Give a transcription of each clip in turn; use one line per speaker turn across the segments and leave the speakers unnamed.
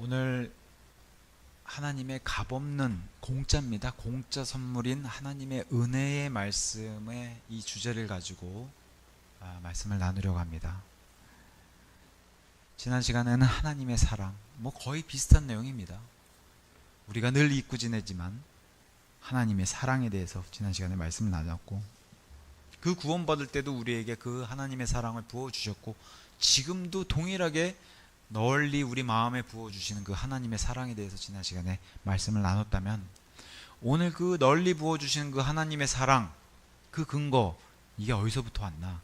오늘 하나님의 값없는 공짜입니다. 공짜 선물인 하나님의 은혜의 말씀의 이 주제를 가지고 말씀을 나누려고 합니다. 지난 시간에는 하나님의 사랑, 거의 비슷한 내용입니다. 우리가 늘 잊고 지내지만 하나님의 사랑에 대해서 지난 시간에 말씀을 나눴고, 그 구원받을 때도 우리에게 그 하나님의 사랑을 부어주셨고, 지금도 동일하게 널리 우리 마음에 부어주시는 그 하나님의 사랑에 대해서 지난 시간에 말씀을 나눴다면, 오늘 그 널리 부어주시는 그 하나님의 사랑, 그 근거, 이게 어디서부터 왔나?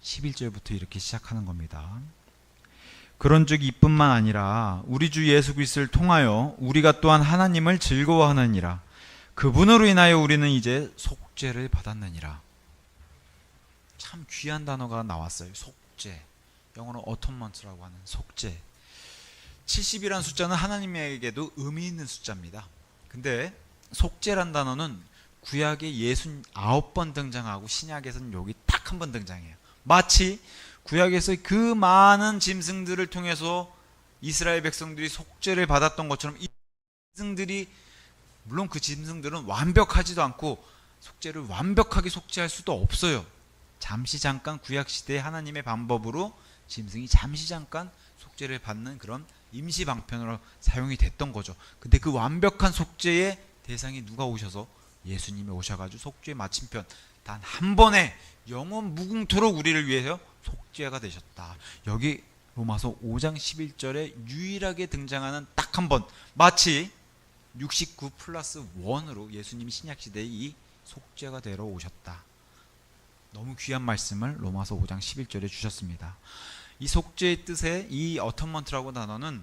11절부터 이렇게 시작하는 겁니다. 그런즉 이뿐만 아니라 우리 주 예수 그리스도를 통하여 우리가 또한 하나님을 즐거워하느니라. 그분으로 인하여 우리는 이제 속죄를 받았느니라. 참 귀한 단어가 나왔어요. 속죄. 영어로 어톤먼트라고 하는 속죄. 70이라는 숫자는 하나님에게도 의미 있는 숫자입니다. 근데 속죄란 단어는 구약에 69번 등장하고 신약에서는 여기 딱 한 번 등장해요. 마치 구약에서 그 많은 짐승들을 통해서 이스라엘 백성들이 속죄를 받았던 것처럼, 이 짐승들이, 물론 그 짐승들은 완벽하지도 않고 속죄를 완벽하게 속죄할 수도 없어요. 잠시 잠깐 구약시대의 하나님의 방법으로 짐승이 잠시 잠깐 속죄를 받는 그런 임시 방편으로 사용이 됐던 거죠. 근데 그 완벽한 속죄의 대상이 누가 오셔서 예수님이 오셔가지고 속죄의 마침편, 단 한 번에 영원 무궁토록 우리를 위해서 속죄가 되셨다. 여기 로마서 5장 11절에 유일하게 등장하는 딱 한 번, 마치 69 플러스 1으로 예수님이 신약시대에 이 속죄가 되러 오셨다. 너무 귀한 말씀을 로마서 5장 11절에 주셨습니다. 이 속죄의 뜻의 이 어텀먼트라고 단어는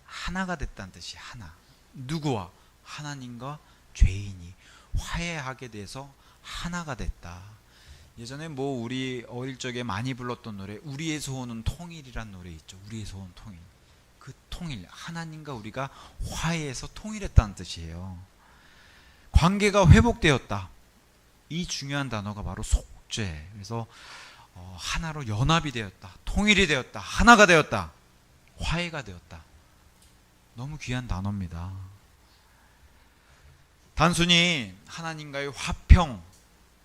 하나가 됐다는 뜻이 하나. 누구와? 하나님과 죄인이 화해하게 돼서 하나가 됐다. 예전에 우리 어릴 적에 많이 불렀던 노래, 우리의 소원은 통일이란 노래 있죠. 우리의 소원 통일. 그 통일, 하나님과 우리가 화해해서 통일했다는 뜻이에요. 관계가 회복되었다. 이 중요한 단어가 바로 속죄. 그래서 하나로 연합이 되었다, 통일이 되었다, 하나가 되었다, 화해가 되었다. 너무 귀한 단어입니다. 단순히 하나님과의 화평,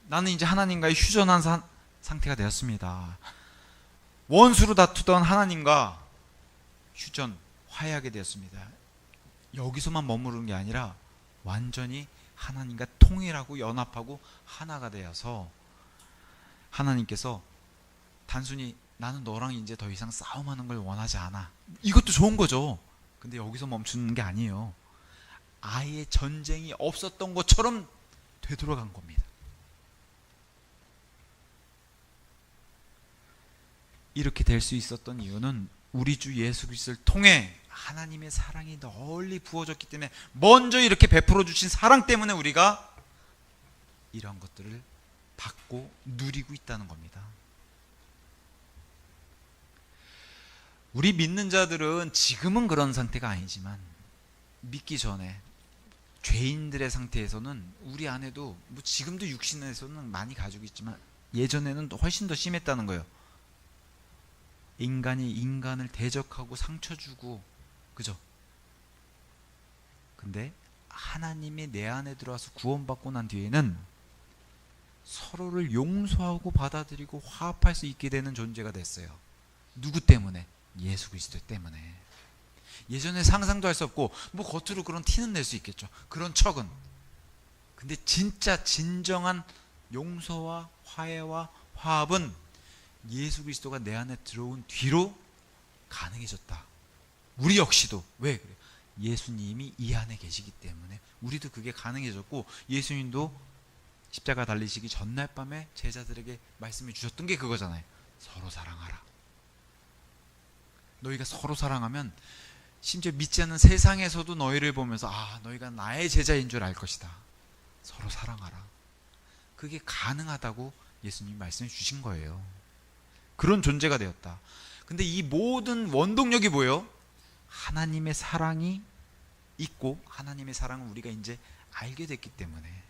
나는 이제 하나님과의 휴전한 상태가 되었습니다. 원수로 다투던 하나님과 휴전, 화해하게 되었습니다. 여기서만 머무르는 게 아니라 완전히 하나님과 통일하고 연합하고 하나가 되어서 하나님께서 단순히 나는 너랑 이제 더 이상 싸움하는 걸 원하지 않아, 이것도 좋은 거죠. 근데 여기서 멈추는 게 아니에요. 아예 전쟁이 없었던 것처럼 되돌아간 겁니다. 이렇게 될 수 있었던 이유는 우리 주 예수 그리스도를 통해 하나님의 사랑이 널리 부어졌기 때문에, 먼저 이렇게 베풀어 주신 사랑 때문에 우리가 이런 것들을 받고 누리고 있다는 겁니다. 우리 믿는 자들은 지금은 그런 상태가 아니지만 믿기 전에 죄인들의 상태에서는 우리 안에도 지금도 육신에서는 많이 가지고 있지만 예전에는 훨씬 더 심했다는 거예요. 인간이 인간을 대적하고 상처 주고, 그죠? 근데 하나님이 내 안에 들어와서 구원받고 난 뒤에는 서로를 용서하고 받아들이고 화합할 수 있게 되는 존재가 됐어요. 누구 때문에? 예수 그리스도 때문에. 예전에 상상도 할 수 없고, 겉으로 그런 티는 낼 수 있겠죠, 그런 척은. 근데 진짜 진정한 용서와 화해와 화합은 예수 그리스도가 내 안에 들어온 뒤로 가능해졌다. 우리 역시도. 왜 그래요? 예수님이 이 안에 계시기 때문에 우리도 그게 가능해졌고, 예수님도 십자가 달리시기 전날 밤에 제자들에게 말씀해 주셨던 게 그거잖아요. 서로 사랑하라. 너희가 서로 사랑하면 심지어 믿지 않는 세상에서도 너희를 보면서 너희가 나의 제자인 줄 알 것이다. 서로 사랑하라. 그게 가능하다고 예수님이 말씀해 주신 거예요. 그런 존재가 되었다. 근데 이 모든 원동력이 뭐예요? 하나님의 사랑이 있고, 하나님의 사랑을 우리가 이제 알게 됐기 때문에.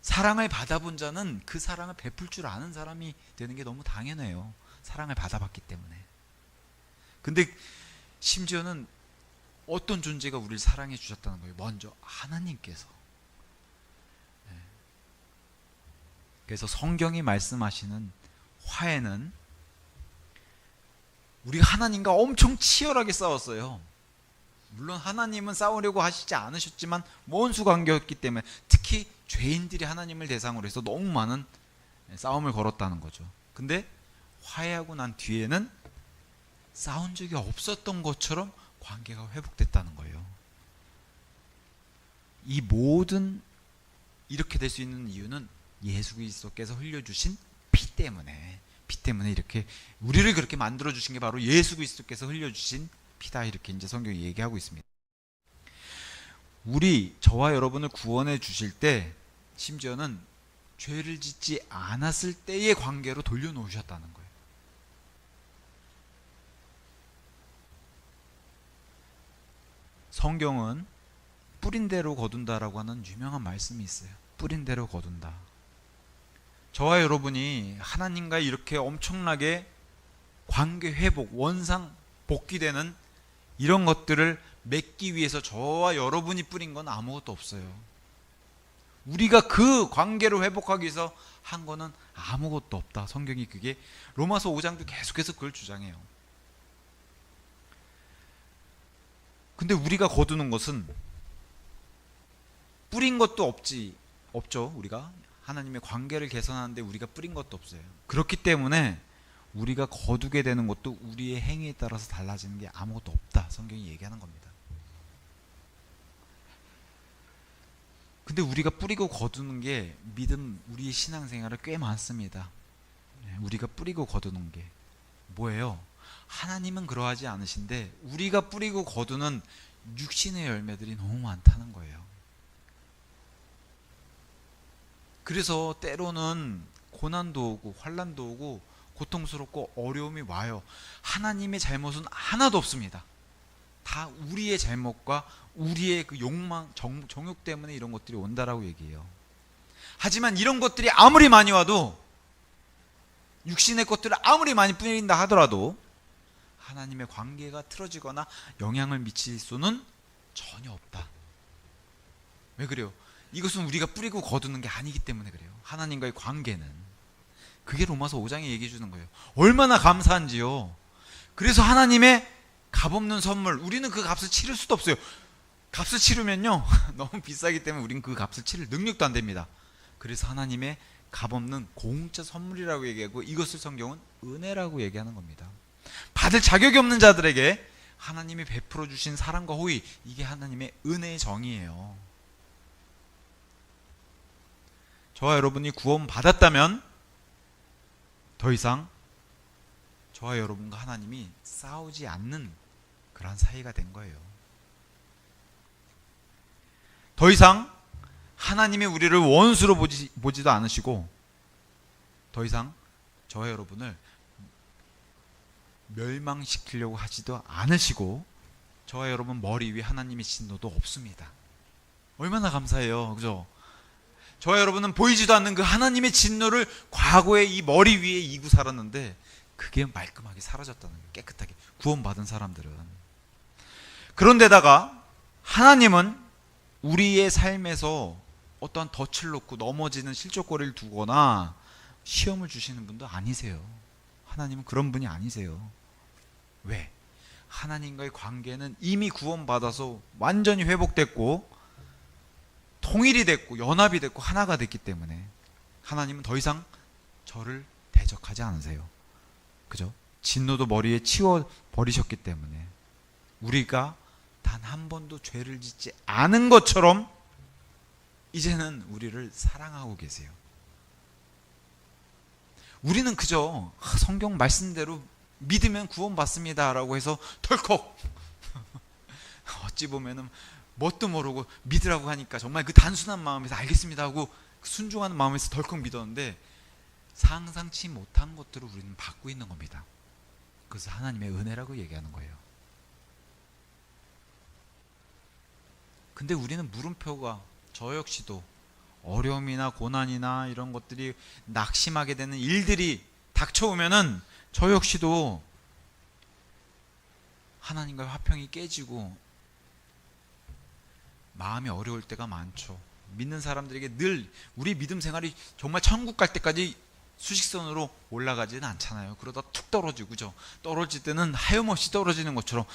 사랑을 받아본 자는 그 사랑을 베풀 줄 아는 사람이 되는 게 너무 당연해요. 사랑을 받아봤기 때문에. 근데 심지어는 어떤 존재가 우리를 사랑해 주셨다는 거예요. 먼저 하나님께서. 그래서 성경이 말씀하시는 화해는 우리 하나님과 엄청 치열하게 싸웠어요. 물론 하나님은 싸우려고 하시지 않으셨지만 원수 관계였기 때문에, 특히 죄인들이 하나님을 대상으로 해서 너무 많은 싸움을 걸었다는 거죠. 근데 화해하고 난 뒤에는 싸운 적이 없었던 것처럼 관계가 회복됐다는 거예요. 이 모든 이렇게 될 수 있는 이유는 예수 그리스도께서 흘려주신 피 때문에 이렇게 우리를 그렇게 만들어 주신 게 바로 예수 그리스도께서 흘려주신 피다, 이렇게 이제 성경이 얘기하고 있습니다. 저와 여러분을 구원해 주실 때 심지어는 죄를 짓지 않았을 때의 관계로 돌려놓으셨다는 거예요. 성경은 뿌린 대로 거둔다라고 하는 유명한 말씀이 있어요. 뿌린 대로 거둔다. 저와 여러분이 하나님과 이렇게 엄청나게 관계 회복, 원상 복귀되는 이런 것들을 맺기 위해서 저와 여러분이 뿌린 건 아무것도 없어요. 우리가 그 관계를 회복하기 위해서 한 거는 아무것도 없다. 성경이 그게 로마서 5장도 계속해서 그걸 주장해요. 근데 우리가 거두는 것은 뿌린 것도 없죠. 우리가 하나님의 관계를 개선하는데 우리가 뿌린 것도 없어요. 그렇기 때문에 우리가 거두게 되는 것도 우리의 행위에 따라서 달라지는 게 아무것도 없다. 성경이 얘기하는 겁니다. 근데 우리가 뿌리고 거두는 게 믿음, 우리의 신앙생활에 꽤 많습니다. 우리가 뿌리고 거두는 게 뭐예요? 하나님은 그러하지 않으신데 우리가 뿌리고 거두는 육신의 열매들이 너무 많다는 거예요. 그래서 때로는 고난도 오고 환난도 오고 고통스럽고 어려움이 와요. 하나님의 잘못은 하나도 없습니다. 다 우리의 잘못과 우리의 그 욕망, 정욕 때문에 이런 것들이 온다라고 얘기해요. 하지만 이런 것들이 아무리 많이 와도, 육신의 것들을 아무리 많이 뿌린다 하더라도 하나님의 관계가 틀어지거나 영향을 미칠 수는 전혀 없다. 왜 그래요? 이것은 우리가 뿌리고 거두는 게 아니기 때문에 그래요. 하나님과의 관계는. 그게 로마서 5장에 얘기해 주는 거예요. 얼마나 감사한지요. 그래서 하나님의 값없는 선물, 우리는 그 값을 치를 수도 없어요. 값을 치르면요 너무 비싸기 때문에 우리는 그 값을 치를 능력도 안 됩니다. 그래서 하나님의 값없는 공짜 선물이라고 얘기하고, 이것을 성경은 은혜라고 얘기하는 겁니다. 받을 자격이 없는 자들에게 하나님이 베풀어 주신 사랑과 호의, 이게 하나님의 은혜의 정의예요. 저와 여러분이 구원 받았다면 더 이상 저와 여러분과 하나님이 싸우지 않는 그런 사이가 된 거예요. 더 이상 하나님이 우리를 원수로 보지도 않으시고, 더 이상 저와 여러분을 멸망시키려고 하지도 않으시고, 저와 여러분 머리 위에 하나님의 진노도 없습니다. 얼마나 감사해요. 그죠? 저와 여러분은 보이지도 않는 그 하나님의 진노를 과거에 이 머리 위에 이고 살았는데 그게 말끔하게 사라졌다는 거예요. 깨끗하게 구원받은 사람들은. 그런데다가 하나님은 우리의 삶에서 어떠한 덫을 놓고 넘어지는 실족거리를 두거나 시험을 주시는 분도 아니세요. 하나님은 그런 분이 아니세요. 왜? 하나님과의 관계는 이미 구원받아서 완전히 회복됐고 통일이 됐고 연합이 됐고 하나가 됐기 때문에 하나님은 더 이상 저를 대적하지 않으세요. 그죠? 진노도 머리에 치워 버리셨기 때문에 우리가 단 한 번도 죄를 짓지 않은 것처럼 이제는 우리를 사랑하고 계세요. 우리는 그저 성경 말씀대로 믿으면 구원받습니다 라고 해서 덜컥 어찌 보면은 뭣도 모르고 믿으라고 하니까 정말 그 단순한 마음에서 알겠습니다 하고 순종하는 마음에서 덜컥 믿었는데 상상치 못한 것들을 우리는 받고 있는 겁니다. 그것을 하나님의 은혜라고 얘기하는 거예요. 근데 우리는 물음표가, 저 역시도 어려움이나 고난이나 이런 것들이 낙심하게 되는 일들이 닥쳐오면은 저 역시도 하나님과의 화평이 깨지고 마음이 어려울 때가 많죠. 믿는 사람들에게 늘 우리 믿음 생활이 정말 천국 갈 때까지 수직선으로 올라가지는 않잖아요. 그러다 툭 떨어지고, 그죠? 떨어질 때는 하염없이 떨어지는 것처럼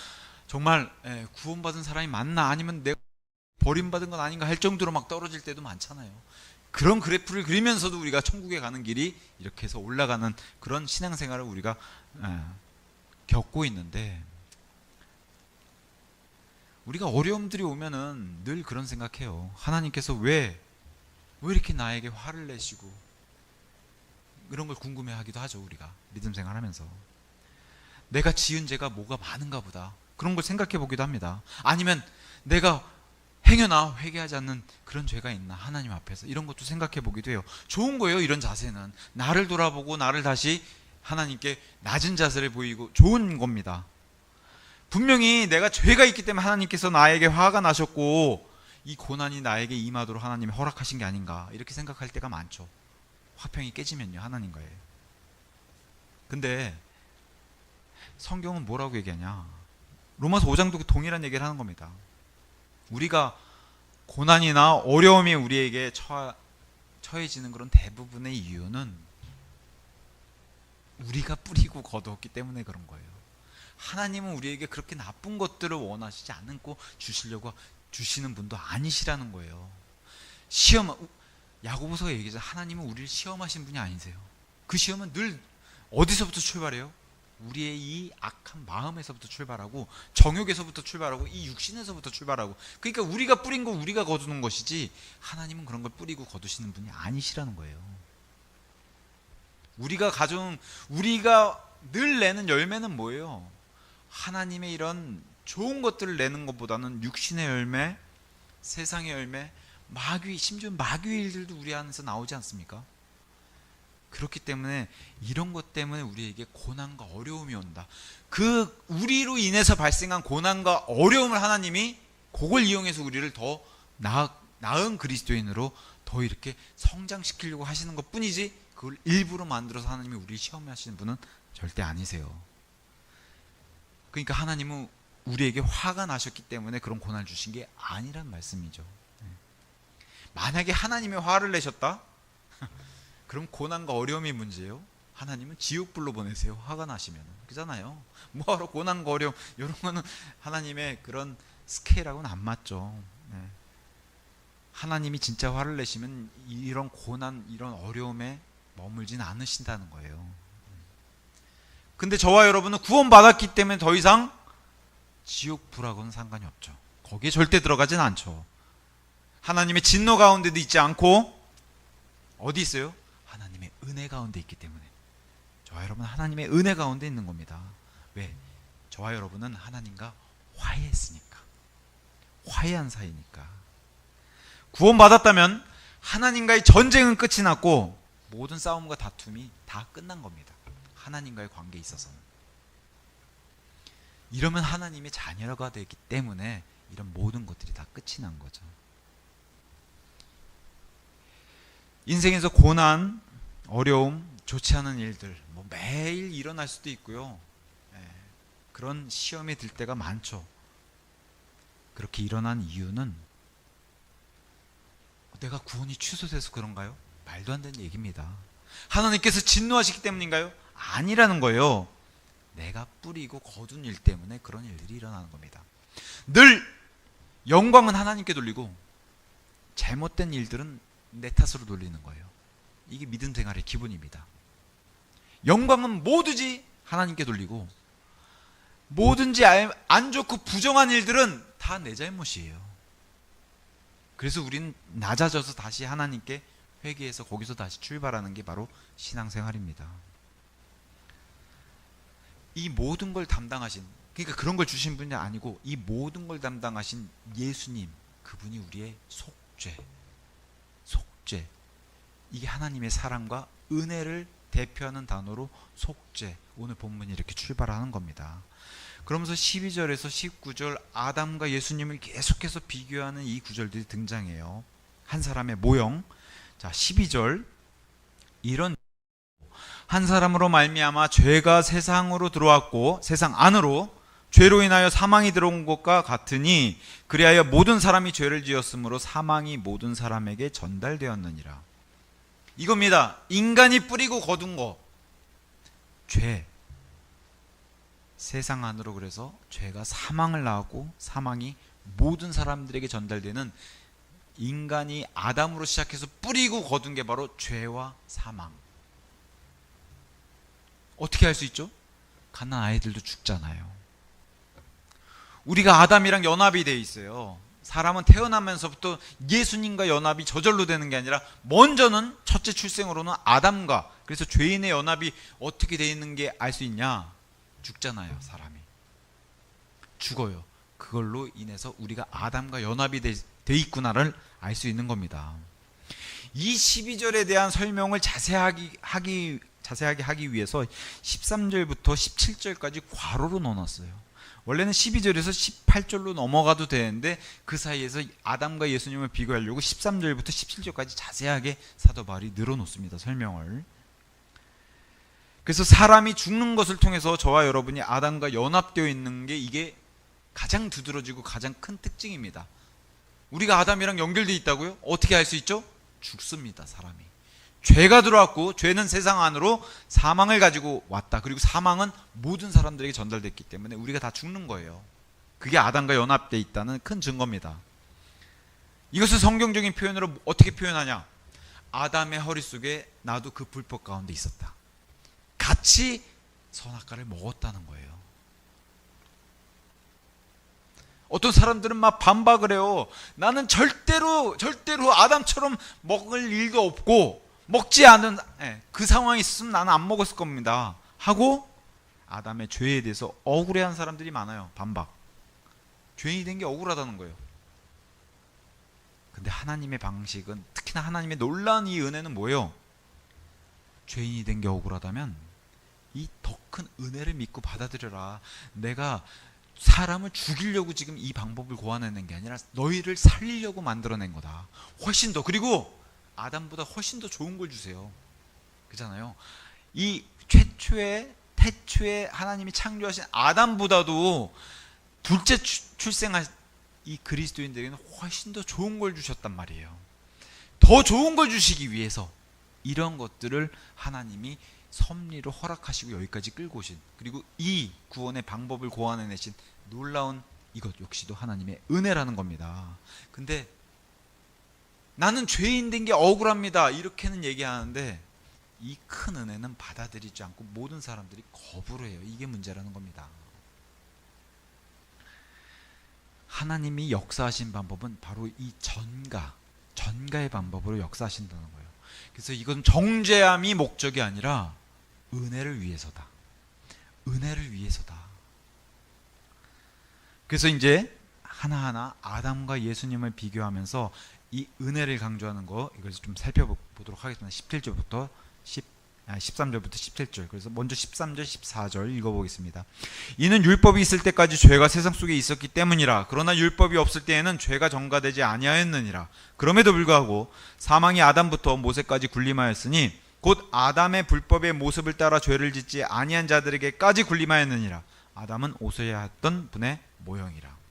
정말 구원받은 사람이 맞나, 아니면 내가 버림받은 건 아닌가 할 정도로 막 떨어질 때도 많잖아요. 그런 그래프를 그리면서도 우리가 천국에 가는 길이 이렇게 해서 올라가는 그런 신앙생활을 우리가 겪고 있는데, 우리가 어려움들이 오면은 늘 그런 생각해요. 하나님께서 왜 이렇게 나에게 화를 내시고, 이런 걸 궁금해하기도 하죠. 우리가 믿음 생활하면서 내가 지은 죄가 뭐가 많은가 보다, 그런 걸 생각해 보기도 합니다. 아니면 내가 행여나 회개하지 않는 그런 죄가 있나 하나님 앞에서, 이런 것도 생각해 보기도 해요. 좋은 거예요. 이런 자세는 나를 돌아보고 나를 다시 하나님께 낮은 자세를 보이고 좋은 겁니다. 분명히 내가 죄가 있기 때문에 하나님께서 나에게 화가 나셨고 이 고난이 나에게 임하도록 하나님이 허락하신 게 아닌가, 이렇게 생각할 때가 많죠. 화평이 깨지면요, 하나님과의. 근데 성경은 뭐라고 얘기하냐, 로마서 5장도 동일한 얘기를 하는 겁니다. 우리가 고난이나 어려움이 우리에게 처해지는 그런 대부분의 이유는 우리가 뿌리고 거두었기 때문에 그런 거예요. 하나님은 우리에게 그렇게 나쁜 것들을 원하시지 않고 주시는 분도 아니시라는 거예요. 야고보서가 얘기하죠. 하나님은 우리를 시험하신 분이 아니세요. 그 시험은 늘 어디서부터 출발해요? 우리의 이 악한 마음에서부터 출발하고, 정욕에서부터 출발하고, 이 육신에서부터 출발하고. 그러니까 우리가 뿌린 거 우리가 거두는 것이지, 하나님은 그런 걸 뿌리고 거두시는 분이 아니시라는 거예요. 우리가 늘 내는 열매는 뭐예요? 하나님의 이런 좋은 것들을 내는 것보다는 육신의 열매, 세상의 열매, 심지어 마귀의 일들도 우리 안에서 나오지 않습니까? 그렇기 때문에 이런 것 때문에 우리에게 고난과 어려움이 온다. 그 우리로 인해서 발생한 고난과 어려움을 하나님이 그걸 이용해서 우리를 더 나은 그리스도인으로 더 이렇게 성장시키려고 하시는 것 뿐이지, 그걸 일부러 만들어서 하나님이 우리를 시험하시는 분은 절대 아니세요. 그러니까 하나님은 우리에게 화가 나셨기 때문에 그런 고난을 주신 게 아니란 말씀이죠. 만약에 하나님이 화를 내셨다? 그럼 고난과 어려움이 문제예요. 하나님은 지옥불로 보내세요. 화가 나시면. 그잖아요. 뭐하러 고난과 어려움, 이런 거는 하나님의 그런 스케일하고는 안 맞죠. 하나님이 진짜 화를 내시면 이런 고난, 이런 어려움에 머물진 않으신다는 거예요. 근데 저와 여러분은 구원받았기 때문에 더 이상 지옥불하고는 상관이 없죠. 거기에 절대 들어가진 않죠. 하나님의 진노 가운데도 있지 않고 어디 있어요? 하나님의 은혜 가운데 있기 때문에 저와 여러분은 하나님의 은혜 가운데 있는 겁니다. 왜? 저와 여러분은 하나님과 화해했으니까, 화해한 사이니까. 구원받았다면 하나님과의 전쟁은 끝이 났고 모든 싸움과 다툼이 다 끝난 겁니다. 하나님과의 관계에 있어서는. 이러면 하나님의 자녀가 되기 때문에 이런 모든 것들이 다 끝이 난 거죠. 인생에서 고난, 어려움, 좋지 않은 일들 매일 일어날 수도 있고요. 그런 시험이 들 때가 많죠. 그렇게 일어난 이유는 내가 구원이 취소돼서 그런가요? 말도 안 되는 얘기입니다. 하나님께서 진노하시기 때문인가요? 아니라는 거예요. 내가 뿌리고 거둔 일 때문에 그런 일들이 일어나는 겁니다. 늘 영광은 하나님께 돌리고 잘못된 일들은 내 탓으로 돌리는 거예요. 이게 믿음 생활의 기본입니다. 영광은 뭐든지 하나님께 돌리고, 뭐든지 안 좋고 부정한 일들은 다 내 잘못이에요. 그래서 우리는 낮아져서 다시 하나님께 회개해서 거기서 다시 출발하는 게 바로 신앙생활입니다. 이 모든 걸 담당하신, 그러니까 그런 걸 주신 분이 아니고 이 모든 걸 담당하신 예수님, 그분이 우리의 속죄, 이게 하나님의 사랑과 은혜를 대표하는 단어로 속죄, 오늘 본문이 이렇게 출발하는 겁니다. 그러면서 12절에서 19절 아담과 예수님을 계속해서 비교하는 이 구절들이 등장해요. 한 사람의 모형. 자, 12절, 이런 한 사람으로 말미암아 죄가 세상으로 들어왔고 세상 안으로 죄로 인하여 사망이 들어온 것과 같으니 그리하여 모든 사람이 죄를 지었으므로 사망이 모든 사람에게 전달되었느니라. 이겁니다. 인간이 뿌리고 거둔 거, 죄. 세상 안으로 그래서 죄가 사망을 낳았고 사망이 모든 사람들에게 전달되는, 인간이 아담으로 시작해서 뿌리고 거둔 게 바로 죄와 사망. 어떻게 할 수 있죠? 갓난 아이들도 죽잖아요. 우리가 아담이랑 연합이 돼 있어요. 사람은 태어나면서부터 예수님과 연합이 저절로 되는 게 아니라 먼저는 첫째 출생으로는 아담과, 그래서 죄인의 연합이 어떻게 돼 있는 게 알 수 있냐? 죽잖아요. 사람이 죽어요. 그걸로 인해서 우리가 아담과 연합이 돼 있구나를 알 수 있는 겁니다. 이 12절에 대한 설명을 자세하게 하기 위해서 13절부터 17절까지 괄호로 넣어놨어요. 원래는 12절에서 18절로 넘어가도 되는데 그 사이에서 아담과 예수님을 비교하려고 13절부터 17절까지 자세하게 사도 바울이 늘어놓습니다. 설명을. 그래서 사람이 죽는 것을 통해서 저와 여러분이 아담과 연합되어 있는 게 이게 가장 두드러지고 가장 큰 특징입니다. 우리가 아담이랑 연결되어 있다고요? 어떻게 알 수 있죠? 죽습니다. 사람이. 죄가 들어왔고 죄는 세상 안으로 사망을 가지고 왔다. 그리고 사망은 모든 사람들에게 전달됐기 때문에 우리가 다 죽는 거예요. 그게 아담과 연합되어 있다는 큰 증거입니다. 이것을 성경적인 표현으로 어떻게 표현하냐? 아담의 허리 속에 나도 그 불법 가운데 있었다. 같이 선악과를 먹었다는 거예요. 어떤 사람들은 막 반박을 해요. 나는 절대로 아담처럼 먹을 일도 없고 먹지 않은 그 상황이 있었으면 나는 안 먹었을 겁니다 하고 아담의 죄에 대해서 억울해하는 사람들이 많아요. 반박. 죄인이 된 게 억울하다는 거예요. 근데 하나님의 방식은, 특히나 하나님의 놀라운 이 은혜는 뭐예요? 죄인이 된 게 억울하다면 이 더 큰 은혜를 믿고 받아들여라. 내가 사람을 죽이려고 지금 이 방법을 고안해낸 게 아니라 너희를 살리려고 만들어낸 거다. 훨씬 더, 그리고 아담보다 훨씬 더 좋은 걸 주세요. 그잖아요. 이 태초에 하나님이 창조하신 아담보다도 둘째 출생한 이 그리스도인들에게는 훨씬 더 좋은 걸 주셨단 말이에요. 더 좋은 걸 주시기 위해서 이런 것들을 하나님이 섭리로 허락하시고 여기까지 끌고 오신, 그리고 이 구원의 방법을 고안해내신 놀라운 이것 역시도 하나님의 은혜라는 겁니다. 근데 나는 죄인 된 게 억울합니다 이렇게는 얘기하는데 이 큰 은혜는 받아들이지 않고 모든 사람들이 거부를 해요. 이게 문제라는 겁니다. 하나님이 역사하신 방법은 바로 이 전가의 방법으로 역사하신다는 거예요. 그래서 이건 정죄함이 목적이 아니라 은혜를 위해서다. 은혜를 위해서다. 그래서 이제 하나하나 아담과 예수님을 비교하면서 이 은혜를 강조하는 거, 이걸 좀 살펴보도록 하겠습니다. 13절부터 17절. 그래서 먼저 13절, 14절 읽어보겠습니다. 이는 율법이 있을 때까지 죄가 세상 속에 있었기 때문이라. 그러나 율법이 없을 때에는 죄가 전가되지 아니하였느니라. 그럼에도 불구하고 사망이 아담부터 모세까지 군림하였으니 곧 아담의 불법의 모습을 따라 죄를 짓지 아니한 자들에게까지 군림하였느니라. 아담은 오셔야 했던 분의 모형이라.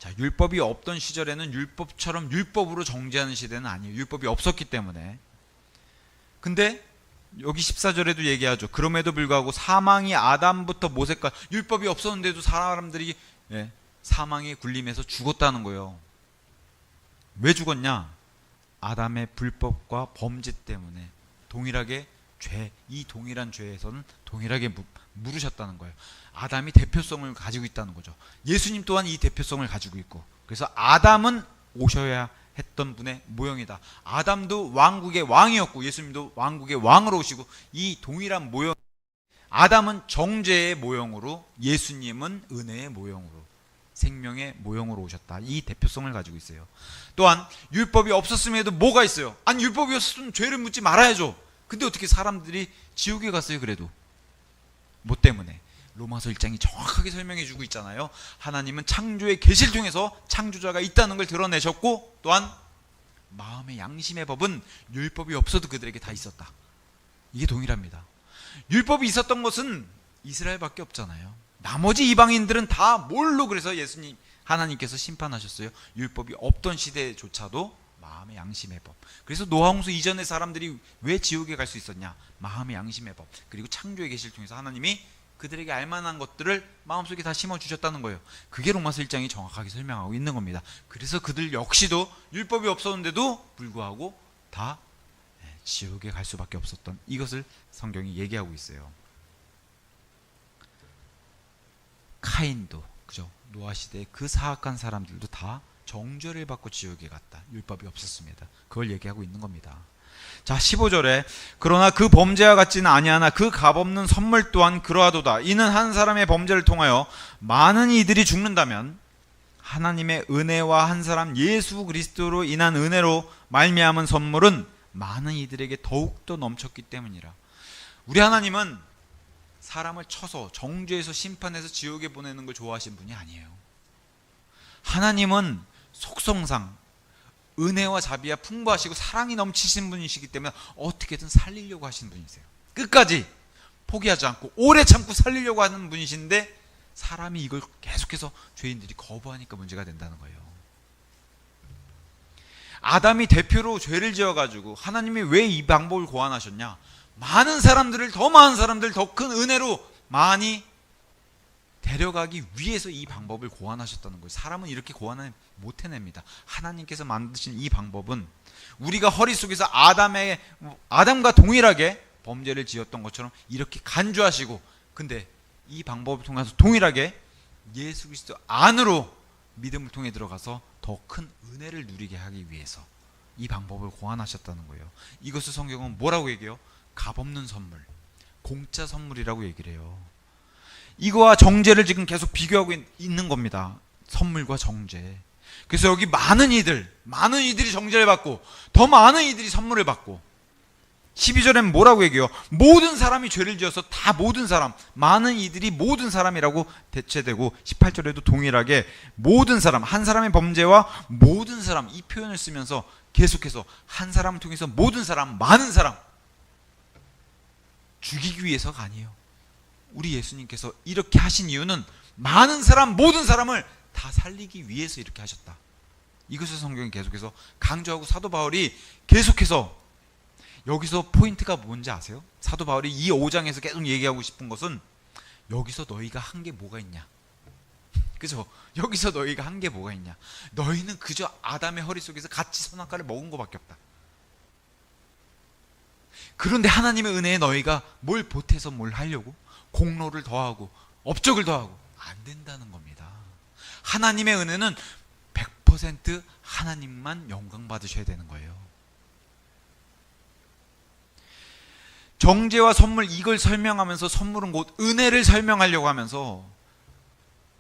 자, 율법이 없던 시절에는 율법처럼 율법으로 정죄하는 시대는 아니에요. 율법이 없었기 때문에. 근데 여기 14절에도 얘기하죠. 그럼에도 불구하고 사망이 아담부터 모세까지, 율법이 없었는데도 사람들이 사망에 군림해서 죽었다는 거예요. 왜 죽었냐? 아담의 불법과 범죄 때문에 동일하게 이 동일한 죄에서는 동일하게 물으셨다는 거예요. 아담이 대표성을 가지고 있다는 거죠. 예수님 또한 이 대표성을 가지고 있고, 그래서 아담은 오셔야 했던 분의 모형이다. 아담도 왕국의 왕이었고 예수님도 왕국의 왕으로 오시고, 이 동일한 모형, 아담은 정죄의 모형으로, 예수님은 은혜의 모형으로, 생명의 모형으로 오셨다. 이 대표성을 가지고 있어요. 또한 율법이 없었음에도 뭐가 있어요? 아니, 율법이 없었으면 죄를 묻지 말아야죠. 근데 어떻게 사람들이 지옥에 갔어요? 그래도 뭐 때문에? 로마서 1장이 정확하게 설명해 주고 있잖아요. 하나님은 창조의 계시를 통해서 창조자가 있다는 걸 드러내셨고, 또한 마음의 양심의 법은 율법이 없어도 그들에게 다 있었다. 이게 동일합니다. 율법이 있었던 것은 이스라엘밖에 없잖아요. 나머지 이방인들은 다 뭘로 그래서 예수님 하나님께서 심판하셨어요? 율법이 없던 시대조차도 마음의 양심의 법. 그래서 노아홍수 이전의 사람들이 왜 지옥에 갈 수 있었냐? 마음의 양심의 법. 그리고 창조의 계시를 통해서 하나님이 그들에게 알만한 것들을 마음속에 다 심어주셨다는 거예요. 그게 로마서 1장이 정확하게 설명하고 있는 겁니다. 그래서 그들 역시도 율법이 없었는데도 불구하고 다 지옥에 갈 수밖에 없었던 이것을 성경이 얘기하고 있어요. 카인도, 그죠? 노아 시대의 그 사악한 사람들도 다 정죄를 받고 지옥에 갔다. 율법이 없었습니다. 그걸 얘기하고 있는 겁니다. 자, 15절에 그러나 그 범죄와 같지는 아니하나 그 값없는 선물 또한 그러하도다. 이는 한 사람의 범죄를 통하여 많은 이들이 죽는다면 하나님의 은혜와 한 사람 예수 그리스도로 인한 은혜로 말미암은 선물은 많은 이들에게 더욱더 넘쳤기 때문이라. 우리 하나님은 사람을 쳐서 정죄해서 심판해서 지옥에 보내는 걸 좋아하시는 분이 아니에요. 하나님은 속성상 은혜와 자비가 풍부하시고 사랑이 넘치신 분이시기 때문에 어떻게든 살리려고 하시는 분이세요. 끝까지 포기하지 않고 오래 참고 살리려고 하는 분이신데 사람이 이걸 계속해서 죄인들이 거부하니까 문제가 된다는 거예요. 아담이 대표로 죄를 지어가지고 하나님이 왜 이 방법을 고안하셨냐? 많은 사람들을, 더 많은 사람들, 더 큰 은혜로 많이 데려가기 위해서 이 방법을 고안하셨다는 거예요. 사람은 이렇게 고안을 못 해냅니다. 하나님께서 만드신 이 방법은 우리가 허리 속에서 아담과 동일하게 범죄를 지었던 것처럼 이렇게 간주하시고, 근데 이 방법을 통해서 동일하게 예수 그리스도 안으로 믿음을 통해 들어가서 더 큰 은혜를 누리게 하기 위해서 이 방법을 고안하셨다는 거예요. 이것을 성경은 뭐라고 얘기해요? 값없는 선물, 공짜 선물이라고 얘기를 해요. 이거와 정죄를 지금 계속 비교하고 있는 겁니다. 선물과 정죄. 그래서 여기 많은 이들이 정죄를 받고 더 많은 이들이 선물을 받고, 12절에는 뭐라고 얘기해요? 모든 사람이 죄를 지어서 다 모든 사람, 많은 이들이 모든 사람이라고 대체되고, 18절에도 동일하게 모든 사람, 한 사람의 범죄와 모든 사람, 이 표현을 쓰면서 계속해서 한 사람을 통해서 모든 사람, 많은 사람 죽이기 위해서가 아니에요. 우리 예수님께서 이렇게 하신 이유는 많은 사람, 모든 사람을 다 살리기 위해서 이렇게 하셨다. 이것을 성경이 계속해서 강조하고, 사도 바울이 계속해서 여기서 포인트가 뭔지 아세요? 사도 바울이 이 5장에서 계속 얘기하고 싶은 것은 여기서 너희가 한 게 뭐가 있냐? 그죠? 여기서 너희가 한 게 뭐가 있냐? 너희는 그저 아담의 허리 속에서 같이 선악과를 먹은 것밖에 없다. 그런데 하나님의 은혜에 너희가 뭘 보태서 뭘 하려고? 공로를 더하고 업적을 더하고 안 된다는 겁니다. 하나님의 은혜는 100% 하나님만 영광 받으셔야 되는 거예요. 정죄와 선물, 이걸 설명하면서, 선물은 곧 은혜를 설명하려고 하면서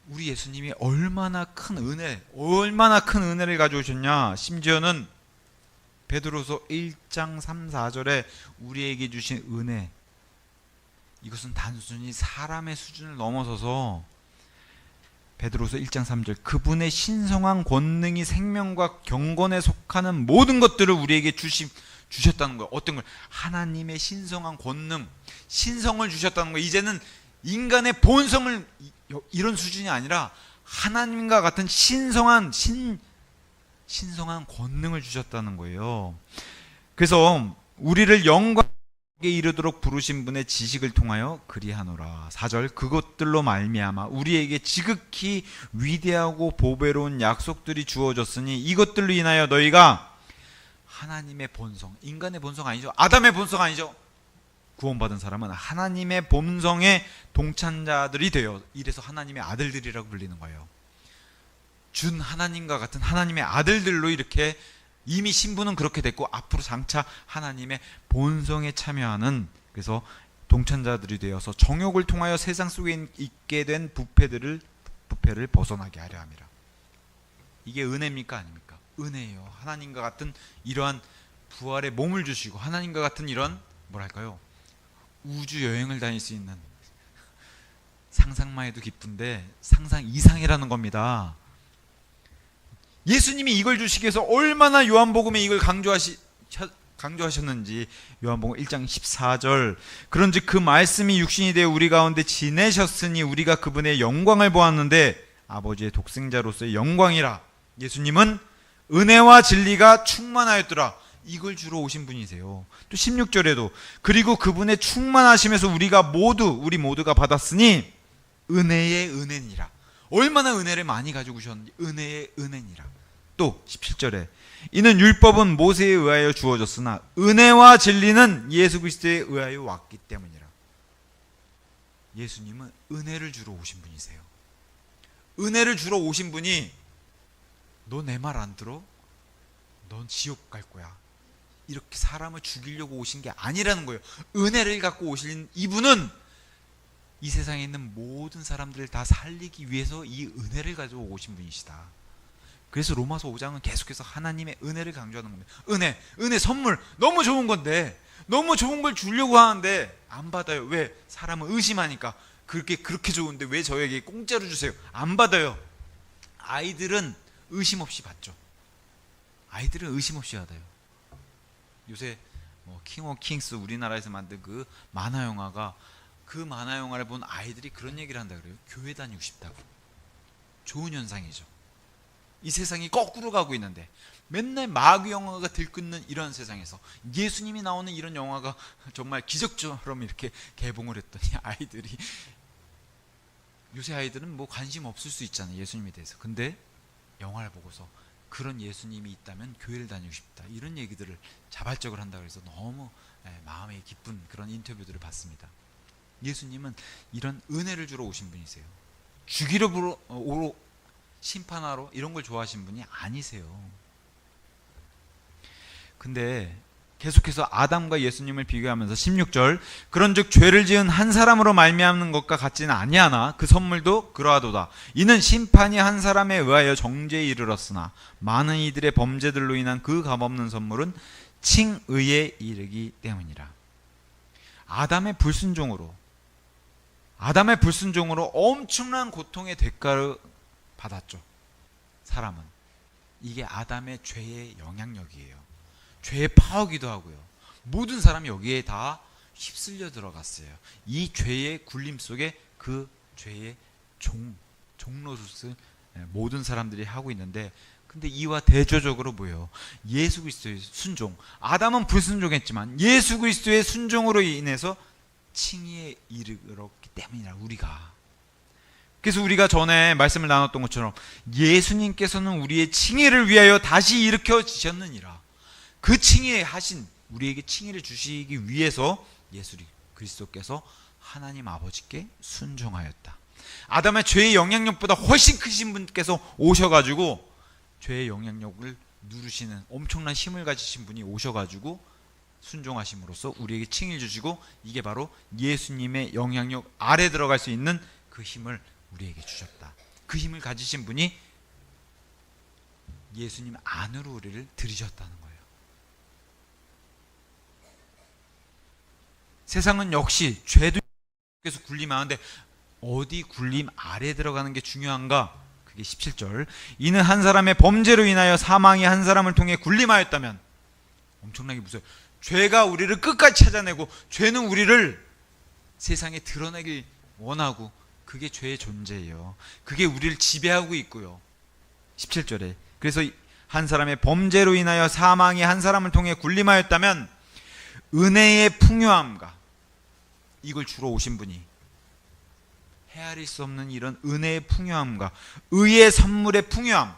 우리 예수님이 얼마나 큰 은혜를 가져오셨냐. 심지어는 베드로서 1장 3, 4절에 우리에게 주신 은혜, 이것은 단순히 사람의 수준을 넘어서서 베드로서 1장 3절 그분의 신성한 권능이 생명과 경건에 속하는 모든 것들을 우리에게 주셨다는 거예요. 어떤 걸? 하나님의 신성한 권능, 신성을 주셨다는 거예요. 이제는 인간의 본성을, 이런 수준이 아니라 하나님과 같은 신성한 권능을 주셨다는 거예요. 그래서 우리를 영광에 이르도록 부르신 분의 지식을 통하여 그리하노라. 4절 그것들로 말미암아 우리에게 지극히 위대하고 보배로운 약속들이 주어졌으니 이것들로 인하여 너희가 하나님의 본성, 인간의 본성 아니죠. 아담의 본성 아니죠. 구원받은 사람은 하나님의 본성의 동참자들이 되어, 이래서 하나님의 아들들이라고 불리는 거예요. 준 하나님과 같은 하나님의 아들들로 이렇게 이미 신분은 그렇게 됐고, 앞으로 장차 하나님의 본성에 참여하는, 그래서 동참자들이 되어서 정욕을 통하여 세상 속에 있게 된 부패를 벗어나게 하려 함이라. 이게 은혜입니까 아닙니까? 은혜예요. 하나님과 같은 이러한 부활의 몸을 주시고, 하나님과 같은 이런 뭐랄까요, 우주 여행을 다닐 수 있는, 상상만 해도 기쁜데 상상 이상이라는 겁니다. 예수님이 이걸 주시기 위해서 얼마나 요한복음에 이걸 강조하셨는지 요한복음 1장 14절 그런즉 그 말씀이 육신이 되어 우리 가운데 지내셨으니 우리가 그분의 영광을 보았는데 아버지의 독생자로서의 영광이라. 예수님은 은혜와 진리가 충만하였더라. 이걸 주러 오신 분이세요. 또 16절에도 그리고 그분의 충만하심에서 우리 모두가 받았으니 은혜의 은혜니라. 얼마나 은혜를 많이 가지고 오셨는지 은혜의 은혜니라. 또 17절에 이는 율법은 모세에 의하여 주어졌으나 은혜와 진리는 예수 그리스도에 의하여 왔기 때문이라. 예수님은 은혜를 주러 오신 분이세요. 은혜를 주러 오신 분이 너 내 말 안 들어? 넌 지옥 갈 거야. 이렇게 사람을 죽이려고 오신 게 아니라는 거예요. 은혜를 갖고 오신 이분은 이 세상에 있는 모든 사람들을 다 살리기 위해서 이 은혜를 가지고 오신 분이시다. 그래서 로마서 5장은 계속해서 하나님의 은혜를 강조하는 겁니다. 은혜 선물 너무 좋은 건데 너무 좋은 걸 주려고 하는데 안 받아요. 왜? 사람은 의심하니까. 그렇게 좋은데 왜 저에게 공짜로 주세요? 안 받아요. 아이들은 의심 없이 받죠. 아이들은 의심 없이 받아요. 요새 킹 오브 킹스 우리나라에서 만든 그 만화 영화가 그 만화 영화를 본 아이들이 그런 얘기를 한다 그래요. 교회 다니고 싶다고. 좋은 현상이죠. 이 세상이 거꾸로 가고 있는데 맨날 마귀 영화가 들끓는 이런 세상에서 예수님이 나오는 이런 영화가 정말 기적처럼 이렇게 개봉을 했더니 아이들이 요새 아이들은 뭐 관심 없을 수 있잖아요. 예수님에 대해서. 근데 영화를 보고서 그런 예수님이 있다면 교회를 다니고 싶다. 이런 얘기들을 자발적으로 한다 그래서 너무 마음이 기쁜 그런 인터뷰들을 봤습니다. 예수님은 이런 은혜를 주러 오신 분이세요. 죽이러 심판하러 이런 걸 좋아하신 분이 아니세요. 근데 계속해서 아담과 예수님을 비교하면서 16절 그런즉 죄를 지은 한 사람으로 말미암는 것과 같지는 아니하나 그 선물도 그러하도다. 이는 심판이 한 사람에 의하여 정죄에 이르렀으나 많은 이들의 범죄들로 인한 그 값없는 선물은 칭의에 이르기 때문이라. 아담의 불순종으로 엄청난 고통의 대가를 받았죠. 사람은. 이게 아담의 죄의 영향력이에요. 죄의 파워기도 하고요. 모든 사람이 여기에 다 휩쓸려 들어갔어요. 이 죄의 굴림 속에 그 죄의 종노릇을 모든 사람들이 하고 있는데, 근데 이와 대조적으로 뭐예요? 예수 그리스도의 순종. 아담은 불순종했지만 예수 그리스도의 순종으로 인해서 칭의에 이르렀기 때문이라. 우리가 그래서 우리가 전에 말씀을 나눴던 것처럼 예수님께서는 우리의 칭의를 위하여 다시 일으켜지셨느니라. 그 칭의에 하신 우리에게 칭의를 주시기 위해서 예수 그리스도께서 하나님 아버지께 순종하였다. 아담의 죄의 영향력보다 훨씬 크신 분께서 오셔가지고 죄의 영향력을 누르시는 엄청난 힘을 가지신 분이 오셔가지고 순종하심으로써 우리에게 칭의를 주시고, 이게 바로 예수님의 영향력 아래 들어갈 수 있는 그 힘을 우리에게 주셨다. 그 힘을 가지신 분이 예수님 안으로 우리를 들이셨다는 거예요. 세상은 역시 죄도 계속 굴림하는데 어디 굴림 아래 들어가는 게 중요한가? 그게 17절. 이는 한 사람의 범죄로 인하여 사망이 한 사람을 통해 굴림하였다면, 엄청나게 무서워요. 죄가 우리를 끝까지 찾아내고 죄는 우리를 세상에 드러내길 원하고, 그게 죄의 존재예요. 그게 우리를 지배하고 있고요. 17절에 그래서 한 사람의 범죄로 인하여 사망이 한 사람을 통해 굴림하였다면 은혜의 풍요함과, 이걸 주러 오신 분이 헤아릴 수 없는 이런 은혜의 풍요함과 의의 선물의 풍요함,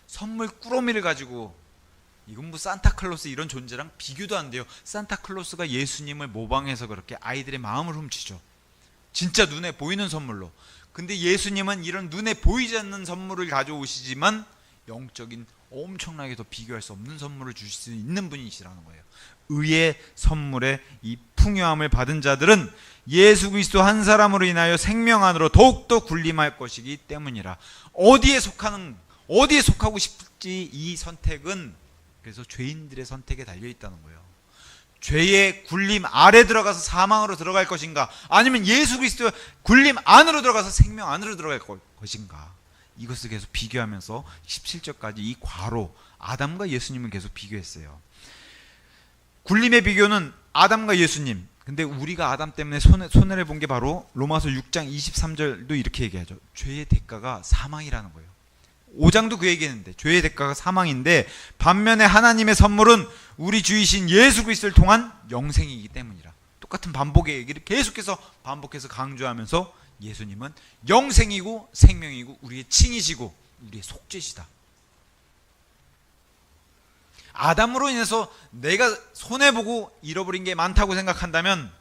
선물 꾸러미를 가지고, 이건 뭐 산타클로스 이런 존재랑 비교도 안 돼요. 산타클로스가 예수님을 모방해서 그렇게 아이들의 마음을 훔치죠. 진짜 눈에 보이는 선물로. 근데 예수님은 이런 눈에 보이지 않는 선물을 가져오시지만 영적인 엄청나게 더 비교할 수 없는 선물을 주실 수 있는 분이시라는 거예요. 의의 선물의 이 풍요함을 받은 자들은 예수 그리스도 한 사람으로 인하여 생명 안으로 더욱더 굴림할 것이기 때문이라. 어디에 속하고 싶을지 이 선택은 그래서 죄인들의 선택에 달려 있다는 거예요. 죄의 굴림 아래 들어가서 사망으로 들어갈 것인가, 아니면 예수 그리스도의 굴림 안으로 들어가서 생명 안으로 들어갈 것인가, 이것을 계속 비교하면서 17절까지 이 과로 아담과 예수님을 계속 비교했어요. 굴림의 비교는 아담과 예수님. 근데 우리가 아담 때문에 손해를 본 게 바로 로마서 6장 23절도 이렇게 얘기하죠. 죄의 대가가 사망이라는 거예요. 5장도 그 얘기했는데 죄의 대가가 사망인데 반면에 하나님의 선물은 우리 주이신 예수 그리스도를 통한 영생이기 때문이라. 똑같은 반복의 얘기를 계속해서 반복해서 강조하면서 예수님은 영생이고 생명이고 우리의 칭이시고 우리의 속죄시다. 아담으로 인해서 내가 손해보고 잃어버린 게 많다고 생각한다면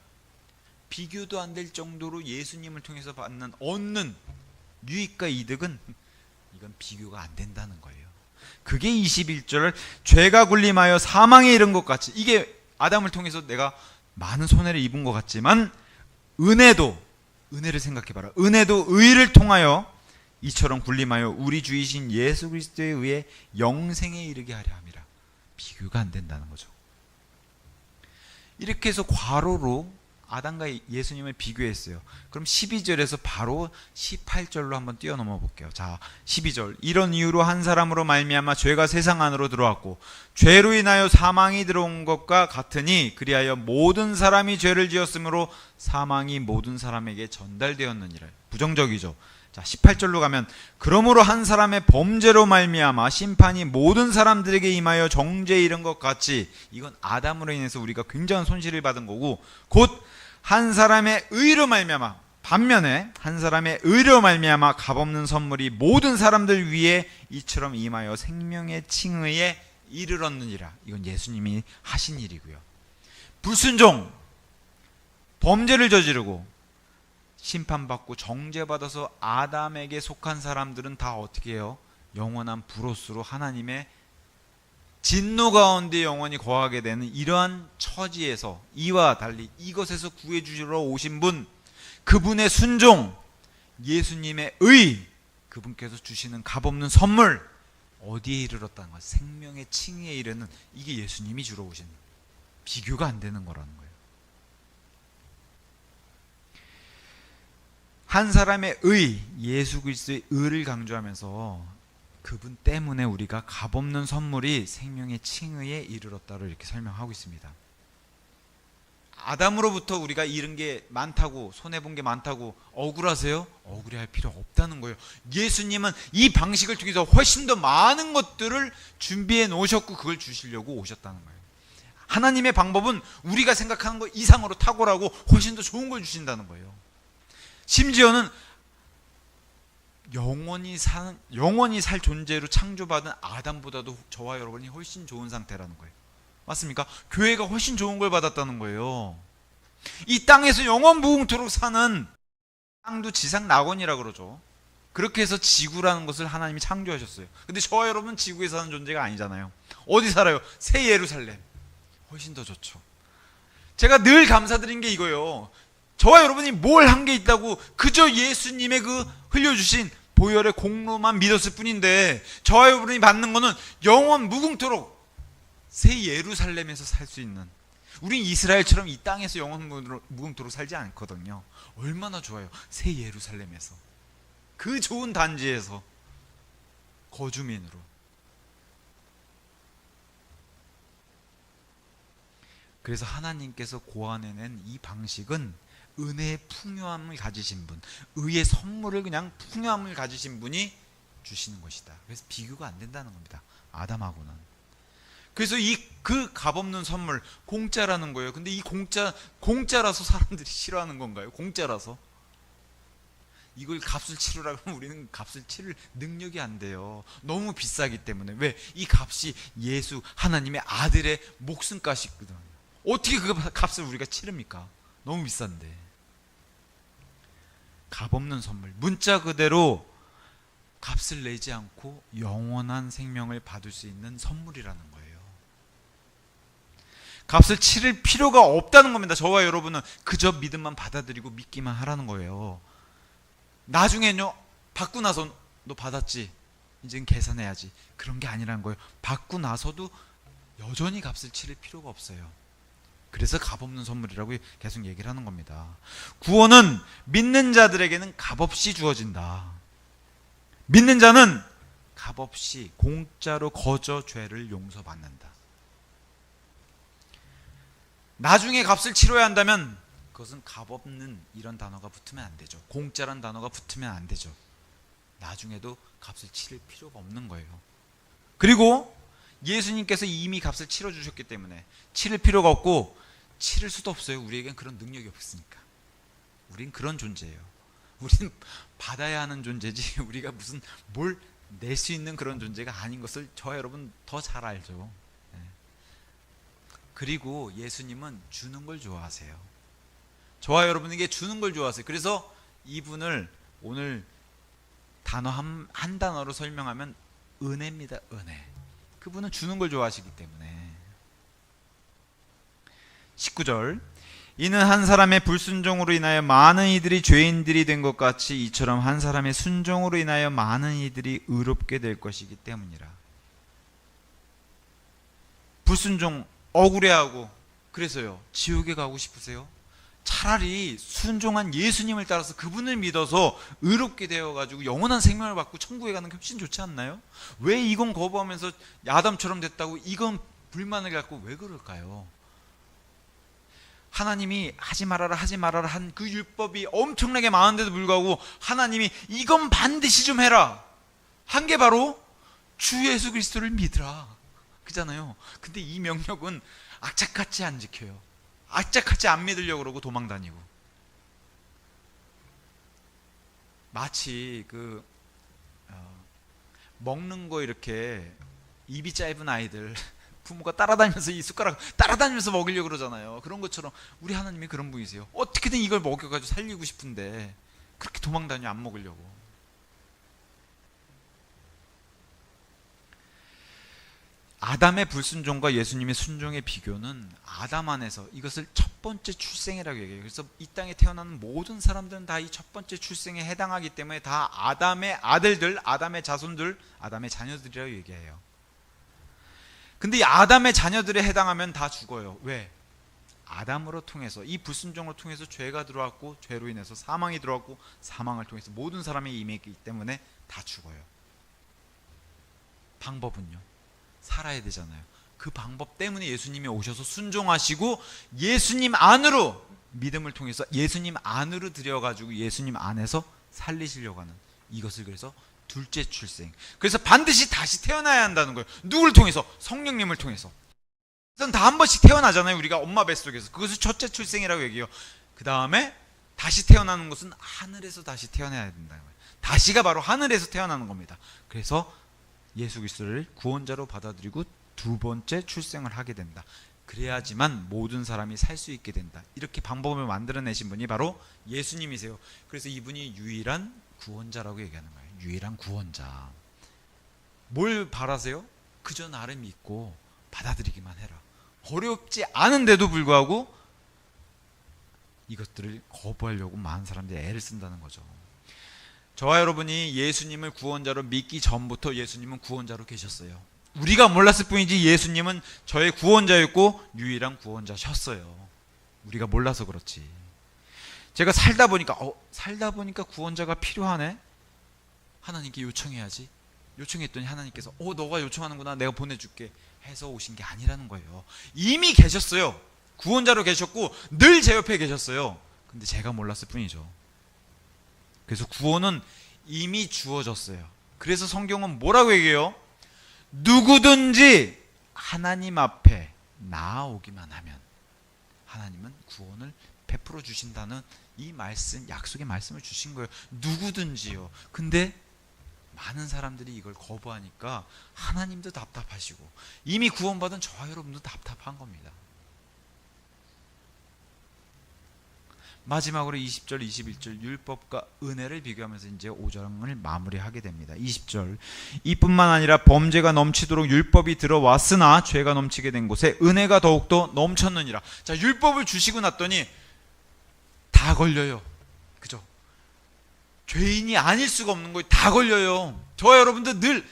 비교도 안 될 정도로 예수님을 통해서 얻는 유익과 이득은 이건 비교가 안 된다는 거예요. 그게 21절 죄가 굴림하여 사망에 이른 것 같이, 이게 아담을 통해서 내가 많은 손해를 입은 것 같지만 은혜를 생각해봐라. 은혜도 의를 통하여 이처럼 굴림하여 우리 주이신 예수 그리스도에 의해 영생에 이르게 하려 함이라. 비교가 안 된다는 거죠. 이렇게 해서 괄호로 아담과 예수님을 비교했어요. 그럼 12절에서 바로 18절로 한번 뛰어넘어 볼게요. 자, 12절. 이런 이유로 한 사람으로 말미암아 죄가 세상 안으로 들어왔고 죄로 인하여 사망이 들어온 것과 같으니 그리하여 모든 사람이 죄를 지었으므로 사망이 모든 사람에게 전달되었느니라. 부정적이죠. 자, 18절로 가면 그러므로 한 사람의 범죄로 말미암아 심판이 모든 사람들에게 임하여 정죄에 이른 것 같이, 이건 아담으로 인해서 우리가 굉장한 손실을 받은 거고, 곧 한 사람의 의로 말미암아, 반면에 한 사람의 의로 말미암아 값없는 선물이 모든 사람들 위에 이처럼 임하여 생명의 칭의에 이르렀느니라. 이건 예수님이 하신 일이고요. 불순종, 범죄를 저지르고 심판받고 정죄받아서 아담에게 속한 사람들은 다 어떻게 해요? 영원한 불옷으로 하나님의 진노 가운데 영원히 거하게 되는 이러한 처지에서, 이와 달리 이것에서 구해주시러 오신 분, 그분의 순종, 예수님의 의, 그분께서 주시는 값없는 선물, 어디에 이르렀다는 거야? 생명의 칭의에 이르는, 이게 예수님이 주러 오신, 비교가 안 되는 거라는 거예요. 한 사람의 의, 예수 그리스도의 의를 강조하면서 그분 때문에 우리가 값없는 선물이 생명의 칭의에 이르렀다로 이렇게 설명하고 있습니다. 아담으로부터 우리가 잃은 게 많다고, 손해본 게 많다고 억울하세요? 억울해할 필요 없다는 거예요. 예수님은 이 방식을 통해서 훨씬 더 많은 것들을 준비해 놓으셨고 그걸 주시려고 오셨다는 거예요. 하나님의 방법은 우리가 생각하는 것 이상으로 탁월하고 훨씬 더 좋은 걸 주신다는 거예요. 심지어는 영원히 살 존재로 창조받은 아담보다도 저와 여러분이 훨씬 좋은 상태라는 거예요. 맞습니까? 교회가 훨씬 좋은 걸 받았다는 거예요. 이 땅에서 영원무궁토록 사는, 땅도 지상 낙원이라고 그러죠. 그렇게 해서 지구라는 것을 하나님이 창조하셨어요. 근데 저와 여러분은 지구에 사는 존재가 아니잖아요. 어디 살아요? 새 예루살렘. 훨씬 더 좋죠. 제가 늘 감사드린 게 이거예요. 저와 여러분이 뭘 한 게 있다고, 그저 예수님의 그 흘려주신 보혈의 공로만 믿었을 뿐인데, 저와 여러분이 받는 거는 영원 무궁토록 새 예루살렘에서 살 수 있는, 우린 이스라엘처럼 이 땅에서 영원 무궁토록 살지 않거든요. 얼마나 좋아요. 새 예루살렘에서, 그 좋은 단지에서 거주민으로. 그래서 하나님께서 고안해낸 이 방식은 은혜의 풍요함을 가지신 분, 의의 선물을 그냥 풍요함을 가지신 분이 주시는 것이다. 그래서 비교가 안 된다는 겁니다. 아담하고는. 그래서 그 값없는 선물, 공짜라는 거예요. 근데 이 공짜라서 사람들이 싫어하는 건가요? 공짜라서? 이걸 값을 치르라 그러면 우리는 값을 치를 능력이 안 돼요. 너무 비싸기 때문에. 왜? 이 값이 예수, 하나님의 아들의 목숨값이거든요. 어떻게 그 값을 우리가 치릅니까? 너무 비싼데. 값없는 선물, 문자 그대로 값을 내지 않고 영원한 생명을 받을 수 있는 선물이라는 거예요. 값을 치를 필요가 없다는 겁니다. 저와 여러분은 그저 믿음만 받아들이고 믿기만 하라는 거예요. 나중에는요, 받고 나서 너 받았지, 이제는 계산해야지, 그런 게 아니라는 거예요. 받고 나서도 여전히 값을 치를 필요가 없어요. 그래서 값없는 선물이라고 계속 얘기를 하는 겁니다. 구원은 믿는 자들에게는 값없이 주어진다. 믿는 자는 값없이 공짜로 거저 죄를 용서받는다. 나중에 값을 치러야 한다면 그것은 값없는 이런 단어가 붙으면 안 되죠. 공짜란 단어가 붙으면 안 되죠. 나중에도 값을 치를 필요가 없는 거예요. 그리고 예수님께서 이미 값을 치러주셨기 때문에 치를 필요가 없고 치를 수도 없어요. 우리에겐 그런 능력이 없으니까. 우린 그런 존재예요. 우리는 받아야 하는 존재지 우리가 무슨 뭘 낼 수 있는 그런 존재가 아닌 것을 저와 여러분 더 잘 알죠. 그리고 예수님은 주는 걸 좋아하세요. 저와 여러분에게 주는 걸 좋아하세요. 그래서 이분을 오늘 단어 한 단어로 설명하면 은혜입니다. 은혜. 그분은 주는 걸 좋아하시기 때문에. 19절, 이는 한 사람의 불순종으로 인하여 많은 이들이 죄인들이 된 것 같이 이처럼 한 사람의 순종으로 인하여 많은 이들이 의롭게 될 것이기 때문이라. 불순종 억울해하고 그래서요 지옥에 가고 싶으세요? 차라리 순종한 예수님을 따라서 그분을 믿어서 의롭게 되어가지고 영원한 생명을 받고 천국에 가는 게 훨씬 좋지 않나요? 왜 이건 거부하면서 아담처럼 됐다고 이건 불만을 갖고 왜 그럴까요? 하나님이 하지 말아라 한 그 율법이 엄청나게 많은데도 불구하고 하나님이 이건 반드시 좀 해라 한 게 바로 주 예수 그리스도를 믿으라 그잖아요. 근데 이 명령은 악착같이 안 지켜요. 악착같이 안 믿으려고 그러고 도망 다니고. 마치 먹는 거 이렇게 입이 짧은 아이들 부모가 따라다니면서 이 숟가락 따라다니면서 먹이려고 그러잖아요. 그런 것처럼 우리 하나님이 그런 분이세요. 어떻게든 이걸 먹여가지고 살리고 싶은데 그렇게 도망 다녀 안 먹으려고. 아담의 불순종과 예수님의 순종의 비교는 아담 안에서 이것을 첫 번째 출생이라고 얘기해요. 그래서 이 땅에 태어나는 모든 사람들은 다 이 첫 번째 출생에 해당하기 때문에 다 아담의 아들들, 아담의 자손들, 아담의 자녀들이라고 얘기해요. 근데 이 아담의 자녀들에 해당하면 다 죽어요. 왜? 아담으로 통해서 이 불순종을 통해서 죄가 들어왔고 죄로 인해서 사망이 들어왔고 사망을 통해서 모든 사람이 임했기 때문에 다 죽어요. 방법은요? 살아야 되잖아요. 그 방법 때문에 예수님이 오셔서 순종하시고 예수님 안으로 믿음을 통해서 예수님 안으로 들여가지고 예수님 안에서 살리시려고 하는 이것을 그래서 둘째 출생. 그래서 반드시 다시 태어나야 한다는 거예요. 누구를 통해서? 성령님을 통해서. 그래서 다 한 번씩 태어나잖아요. 우리가 엄마 뱃속에서. 그것을 첫째 출생이라고 얘기해요. 그 다음에 다시 태어나는 것은 하늘에서 다시 태어나야 된다는 거예요. 다시가 바로 하늘에서 태어나는 겁니다. 그래서 예수 그리스도를 구원자로 받아들이고 두 번째 출생을 하게 된다. 그래야지만 모든 사람이 살 수 있게 된다. 이렇게 방법을 만들어내신 분이 바로 예수님이세요. 그래서 이분이 유일한 구원자라고 얘기하는 거예요. 유일한 구원자. 뭘 바라세요? 그저 나를 믿고 받아들이기만 해라. 어렵지 않은데도 불구하고 이것들을 거부하려고 많은 사람들이 애를 쓴다는 거죠. 저와 여러분이 예수님을 구원자로 믿기 전부터 예수님은 구원자로 계셨어요. 우리가 몰랐을 뿐이지 예수님은 저의 구원자였고 유일한 구원자셨어요. 우리가 몰라서 그렇지. 제가 살다 보니까 구원자가 필요하네. 하나님께 요청해야지. 요청했더니 하나님께서 너가 요청하는구나, 내가 보내줄게 해서 오신 게 아니라는 거예요. 이미 계셨어요. 구원자로 계셨고 늘 제 옆에 계셨어요. 근데 제가 몰랐을 뿐이죠. 그래서 구원은 이미 주어졌어요. 그래서 성경은 뭐라고 얘기해요? 누구든지 하나님 앞에 나아오기만 하면 하나님은 구원을 베풀어 주신다는 이 말씀, 약속의 말씀을 주신 거예요. 누구든지요. 근데 많은 사람들이 이걸 거부하니까 하나님도 답답하시고 이미 구원받은 저와 여러분도 답답한 겁니다. 마지막으로 20절, 21절 율법과 은혜를 비교하면서 이제 5장을 마무리하게 됩니다. 20절, 이뿐만 아니라 범죄가 넘치도록 율법이 들어왔으나 죄가 넘치게 된 곳에 은혜가 더욱더 넘쳤느니라. 자, 율법을 주시고 났더니 다 걸려요. 그죠? 죄인이 아닐 수가 없는 거예요. 다 걸려요. 저와 여러분도 늘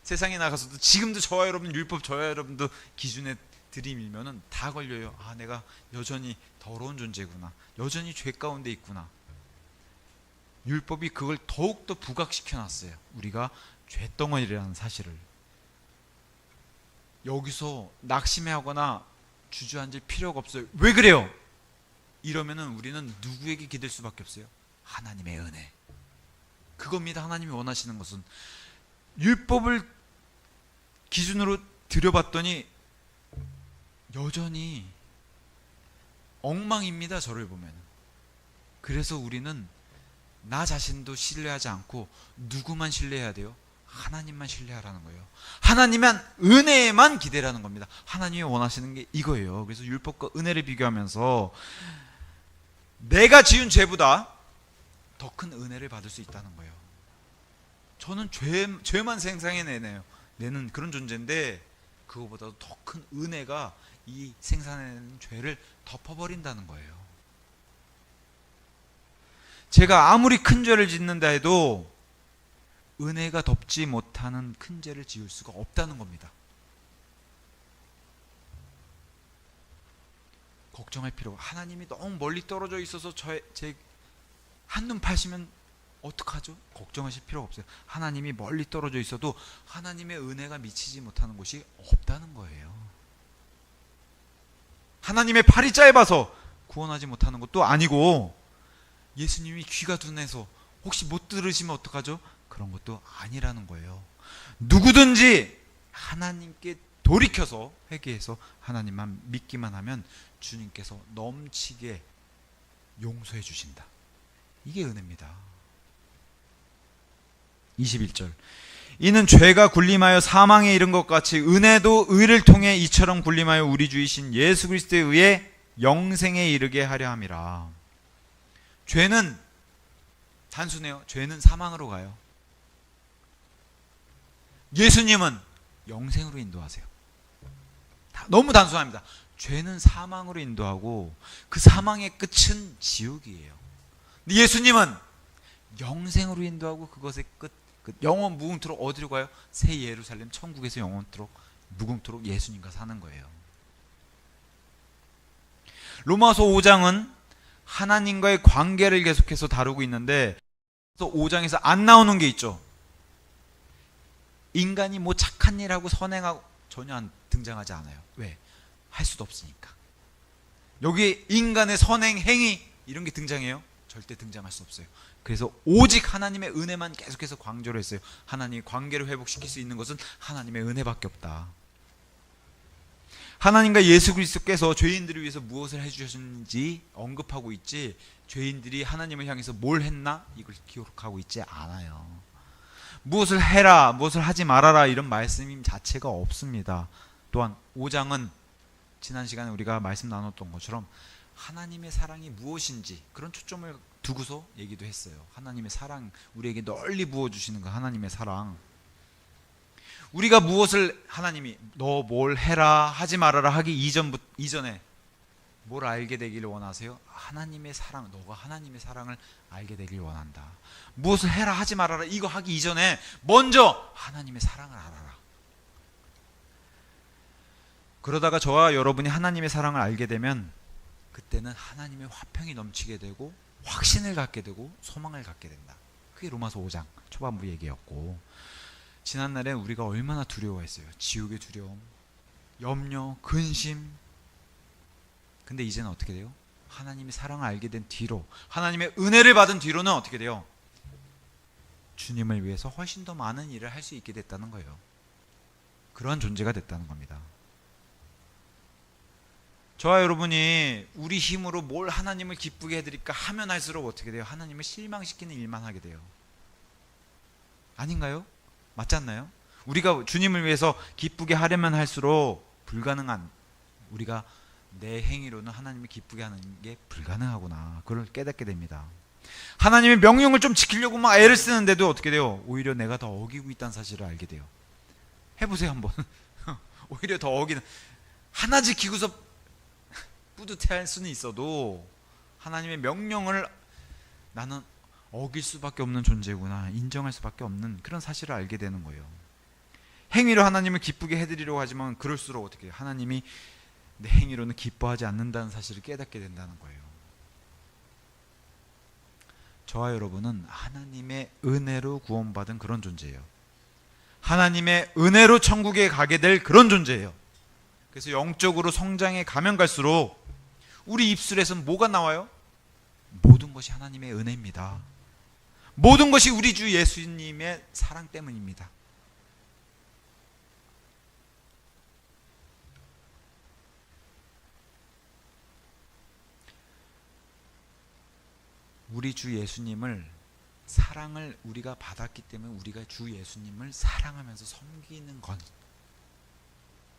세상에 나가서도 지금도 저와 여러분 율법 저와 여러분도 기준에 들이밀면은 다 걸려요. 내가 여전히 더러운 존재구나. 여전히 죄 가운데 있구나. 율법이 그걸 더욱더 부각시켜 놨어요. 우리가 죄덩어리라는 사실을. 여기서 낙심하거나 주저앉을 필요가 없어요. 왜 그래요? 이러면은 우리는 누구에게 기댈 수밖에 없어요? 하나님의 은혜. 그겁니다. 하나님이 원하시는 것은. 율법을 기준으로 들여봤더니 여전히 엉망입니다. 저를 보면. 그래서 우리는 나 자신도 신뢰하지 않고 누구만 신뢰해야 돼요? 하나님만 신뢰하라는 거예요. 하나님만, 은혜에만 기대라는 겁니다. 하나님이 원하시는 게 이거예요. 그래서 율법과 은혜를 비교하면서 내가 지은 죄보다 더 큰 은혜를 받을 수 있다는 거예요. 저는 죄만 생산해내는 그런 존재인데, 그거보다도 더 큰 은혜가 이 생산해내는 죄를 덮어버린다는 거예요. 제가 아무리 큰 죄를 짓는다 해도 은혜가 덮지 못하는 큰 죄를 지을 수가 없다는 겁니다. 걱정할 필요가, 하나님이 너무 멀리 떨어져 있어서 제 한눈 파시면 어떡하죠? 걱정하실 필요가 없어요. 하나님이 멀리 떨어져 있어도 하나님의 은혜가 미치지 못하는 곳이 없다는 거예요. 하나님의 팔이 짧아서 구원하지 못하는 것도 아니고, 예수님이 귀가 둔해서 혹시 못 들으시면 어떡하죠? 그런 것도 아니라는 거예요. 누구든지 하나님께 돌이켜서 회개해서 하나님만 믿기만 하면 주님께서 넘치게 용서해 주신다. 이게 은혜입니다. 21절. 이는 죄가 군림하여 사망에 이른 것 같이 은혜도 의를 통해 이처럼 군림하여 우리 주이신 예수 그리스도에 의해 영생에 이르게 하려 함이라. 죄는 단순해요. 죄는 사망으로 가요. 예수님은 영생으로 인도하세요. 너무 단순합니다. 죄는 사망으로 인도하고 그 사망의 끝은 지옥이에요. 근데 예수님은 영생으로 인도하고 그것의 끝, 영원 무궁토록 어디로 가요? 새 예루살렘 천국에서 영원토록 무궁토록 예수님과 사는 거예요. 로마서 5장은 하나님과의 관계를 계속해서 다루고 있는데, 5장에서 안 나오는 게 있죠. 인간이 뭐 착한 일하고 선행하고 전혀 등장하지 않아요. 왜? 할 수도 없으니까. 여기 인간의 선행, 행위 이런 게 등장해요? 절대 등장할 수 없어요. 그래서 오직 하나님의 은혜만 계속해서 강조를 했어요. 하나님이 관계를 회복시킬 수 있는 것은 하나님의 은혜밖에 없다. 하나님과 예수 그리스도께서 죄인들을 위해서 무엇을 해주셨는지 언급하고 있지, 죄인들이 하나님을 향해서 뭘 했나 이걸 기록하고 있지 않아요. 무엇을 해라, 무엇을 하지 말아라 이런 말씀 자체가 없습니다. 또한 5장은 지난 시간에 우리가 말씀 나눴던 것처럼 하나님의 사랑이 무엇인지 그런 초점을 두고서 얘기도 했어요. 하나님의 사랑, 우리에게 널리 부어주시는 그 하나님의 사랑. 우리가 무엇을, 하나님이 너 뭘 해라 하지 말아라 하기 이전에 뭘 알게 되기를 원하세요? 하나님의 사랑, 너가 하나님의 사랑을 알게 되길 원한다. 무엇을 해라 하지 말아라 이거 하기 이전에 먼저 하나님의 사랑을 알아라. 그러다가 저와 여러분이 하나님의 사랑을 알게 되면 그때는 하나님의 화평이 넘치게 되고 확신을 갖게 되고 소망을 갖게 된다. 그게 로마서 5장 초반부 얘기였고, 지난날에 우리가 얼마나 두려워했어요. 지옥의 두려움, 염려, 근심. 근데 이제는 어떻게 돼요? 하나님의 사랑을 알게 된 뒤로, 하나님의 은혜를 받은 뒤로는 어떻게 돼요? 주님을 위해서 훨씬 더 많은 일을 할 수 있게 됐다는 거예요. 그러한 존재가 됐다는 겁니다. 저와 여러분이 우리 힘으로 뭘 하나님을 기쁘게 해드릴까 하면 할수록 어떻게 돼요? 하나님을 실망시키는 일만 하게 돼요. 아닌가요? 맞지 않나요? 우리가 주님을 위해서 기쁘게 하려면 할수록 불가능한, 우리가 내 행위로는 하나님을 기쁘게 하는 게 불가능하구나, 그걸 깨닫게 됩니다. 하나님의 명령을 좀 지키려고 막 애를 쓰는데도 어떻게 돼요? 오히려 내가 더 어기고 있다는 사실을 알게 돼요. 해보세요 한번. 오히려 더 어기는, 하나 지키고서 뿌듯해할 수는 있어도 하나님의 명령을 나는 어길 수밖에 없는 존재구나 인정할 수밖에 없는 그런 사실을 알게 되는 거예요. 행위로 하나님을 기쁘게 해드리려고 하지만 그럴수록 어떻게 해요? 하나님이 내 행위로는 기뻐하지 않는다는 사실을 깨닫게 된다는 거예요. 저와 여러분은 하나님의 은혜로 구원받은 그런 존재예요. 하나님의 은혜로 천국에 가게 될 그런 존재예요. 그래서 영적으로 성장해 가면 갈수록 우리 입술에서 뭐가 나와요? 모든 것이 하나님의 은혜입니다. 모든 것이 우리 주 예수님의 사랑 때문입니다. 우리 주 예수님을 사랑을 우리가 받았기 때문에 우리가 주 예수님을 사랑하면서 섬기는 것,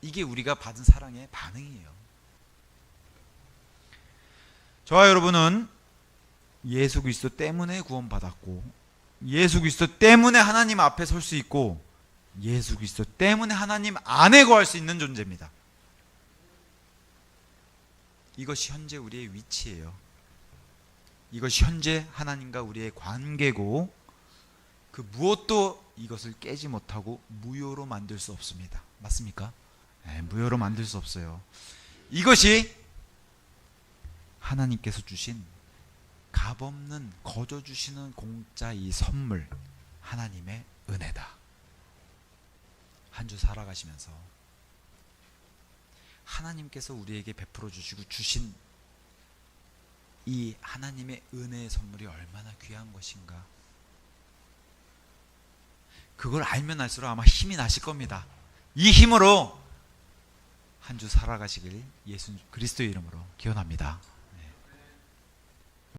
이게 우리가 받은 사랑의 반응이에요. 저와 여러분은 예수 그리스도 때문에 구원받았고, 예수 그리스도 때문에 하나님 앞에 설 수 있고, 예수 그리스도 때문에 하나님 안에 거할 수 있는 존재입니다. 이것이 현재 우리의 위치예요. 이것이 현재 하나님과 우리의 관계고, 그 무엇도 이것을 깨지 못하고 무효로 만들 수 없습니다. 맞습니까? 네, 무효로 만들 수 없어요. 이것이 하나님께서 주신 값없는, 거저 주시는 공짜 이 선물, 하나님의 은혜다. 한 주 살아가시면서 하나님께서 우리에게 베풀어 주시고 주신 이 하나님의 은혜의 선물이 얼마나 귀한 것인가, 그걸 알면 알수록 아마 힘이 나실 겁니다. 이 힘으로 한 주 살아가시길 예수 그리스도의 이름으로 기원합니다.